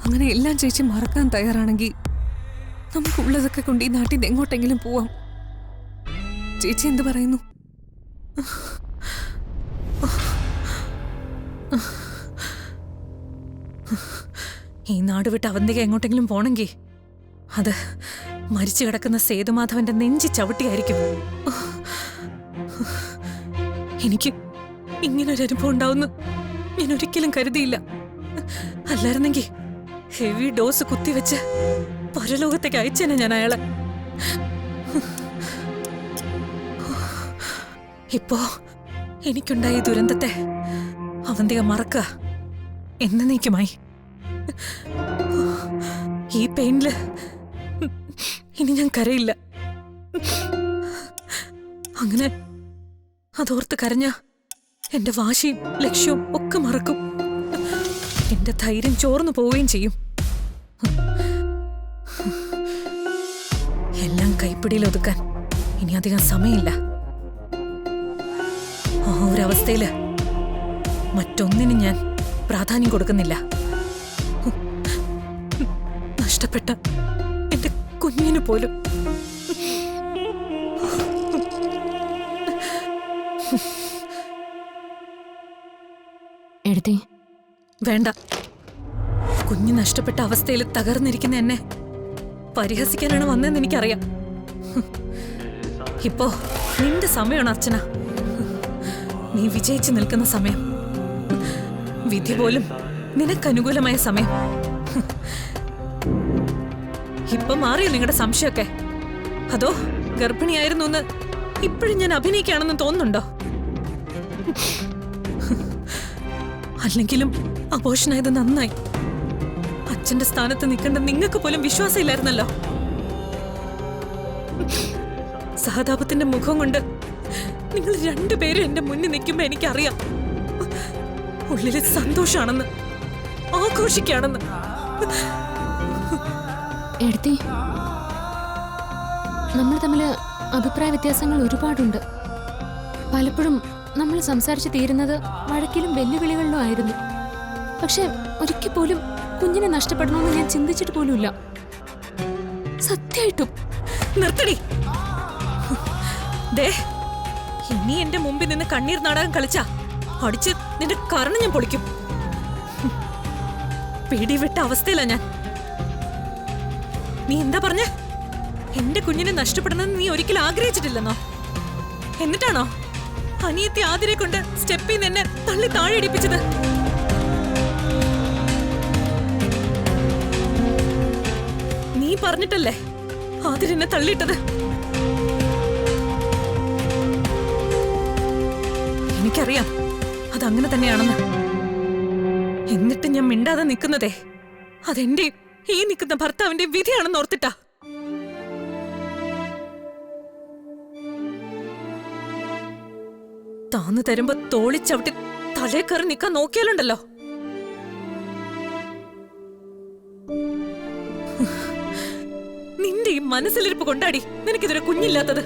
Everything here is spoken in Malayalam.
അങ്ങനെ എല്ലാം ചേച്ചി മറക്കാൻ തയ്യാറാണെങ്കിൽ നമുക്കുള്ളതൊക്കെ കൊണ്ട് ഈ നാട്ടിൽ നിന്ന് എങ്ങോട്ടെങ്കിലും പോവാം. ചേച്ചി എന്ത് പറയുന്നു? ഈ നാട് വിട്ട് അവന്തിക എങ്ങോട്ടെങ്കിലും പോണെങ്കിൽ അത് മരിച്ചു കിടക്കുന്ന സേതുമാധവന്റെ നെഞ്ചി ചവിട്ടിയായിരിക്കും. എനിക്ക് ഇങ്ങനൊരു അനുഭവം ഉണ്ടാവുന്നു ഞാൻ ഒരിക്കലും കരുതിയില്ല. അല്ലായിരുന്നെങ്കിൽ ഹെവി ഡോസ് കുത്തിവെച്ച് പരലോകത്തേക്ക് അയച്ചേനെ ഞാൻ അയാളെ. ഇപ്പോ എനിക്കുണ്ടായ ദുരന്തത്തെ അവന്തിക മറക്കുക എന്നേക്കുമായി. ഈ പെയിനില് ഇനി ഞാൻ കരയില്ല. അങ്ങനെ അതോർത്ത് കരഞ്ഞ എന്റെ വാശിയും ലക്ഷ്യവും ഒക്കെ മറക്കും. എന്റെ ധൈര്യം ചോർന്നു പോവുകയും ചെയ്യും. എല്ലാം കൈപ്പിടിയിൽ ഒതുക്കാൻ ഇനി അധികം സമയമില്ല. ആ ഒരവസ്ഥയില് മറ്റൊന്നിനും ഞാൻ പ്രാധാന്യം കൊടുക്കുന്നില്ല. നഷ്ടപ്പെട്ട എന്റെ കുഞ്ഞിന് പോലും. എഴുതി വേണ്ട. കുഞ്ഞ് നഷ്ടപ്പെട്ട അവസ്ഥയിൽ തകർന്നിരിക്കുന്ന എന്നെ പരിഹസിക്കാനാണ് വന്നതെന്ന് എനിക്കറിയാം. ഇപ്പോ നിന്റെ സമയമാണ് അർച്ചന. നീ വിജയിച്ചു നിൽക്കുന്ന സമയം. വിധി പോലും നിനക്കനുകൂലമായ സമയം. ഇപ്പൊ മാറിയോ നിങ്ങളുടെ സംശയമൊക്കെ? അതോ ഗർഭിണിയായിരുന്നു എന്ന് ഇപ്പോഴും ഞാൻ അഭിനയിക്കുകയാണെന്ന് തോന്നുന്നുണ്ടോ? അല്ലെങ്കിലും അബോഷനായത് നന്നായി. അച്ഛന്റെ സ്ഥാനത്ത് നിൽക്കേണ്ട നിങ്ങൾക്ക് പോലും വിശ്വാസമില്ലായിരുന്നല്ലോ. സഹതാപത്തിന്റെ മുഖം കൊണ്ട് നിങ്ങൾ രണ്ടുപേരും എന്റെ മുന്നിൽ നിൽക്കുമ്പോ എനിക്കറിയാം ഉള്ളില് സന്തോഷാണെന്ന്, ആഘോഷിക്കാണെന്ന്. എഴുതി നമ്മൾ തമ്മില് അഭിപ്രായ വ്യത്യാസങ്ങൾ ഒരുപാടുണ്ട്. പലപ്പോഴും നമ്മൾ സംസാരിച്ചു തീരുന്നത് വഴക്കിലും വെല്ലുവിളികളിലും ആയിരുന്നു. പക്ഷെ ഒരിക്കൽ പോലും കുഞ്ഞിനെ നഷ്ടപ്പെടണമെന്ന് ഞാൻ ചിന്തിച്ചിട്ട് പോലുമില്ല. സത്യമായിട്ടും. നിർത്തടി. ദേ, ഇനി എന്റെ മുമ്പിൽ നിന്ന് കണ്ണീർ നാടകം കളിച്ചാ അടിച്ച് നിന്റെ കരണം ഞാൻ പൊളിക്കും. പിടിവിട്ട അവസ്ഥയിലാ ഞാൻ. നീ എന്താ പറഞ്ഞ? എന്റെ കുഞ്ഞിനെ നഷ്ടപ്പെടണമെന്ന് നീ ഒരിക്കലും ആഗ്രഹിച്ചിട്ടില്ലെന്നോ? എന്നിട്ടാണോ അനിയത്തി ആതിരെ കൊണ്ട് സ്റ്റെപ്പിൽ നിന്ന് എന്നെ തള്ളി താഴെ ഇടിപ്പിച്ചത്? നീ പറഞ്ഞിട്ടല്ലേ ആതിരെന്നെ തള്ളിയിട്ടത്? എനിക്കറിയാം അതങ്ങനെ തന്നെയാണെന്ന്. എന്നിട്ട് ഞാൻ മിണ്ടാതെ നിൽക്കുന്നതേ അതെന്റെ ഈ നിൽക്കുന്ന ഭർത്താവിന്റെ വിധിയാണെന്ന് ഓർത്തിട്ടാ. താന്ന് തരുമ്പോ തോളിച്ചവിട്ടി തലേ കയറി നിൽക്കാൻ നോക്കിയാലുണ്ടല്ലോ. നിന്റെ ഈ മനസ്സിലിരിപ്പ് കൊണ്ടാടി നിനക്കിതൊരു കുഞ്ഞില്ലാത്തത്.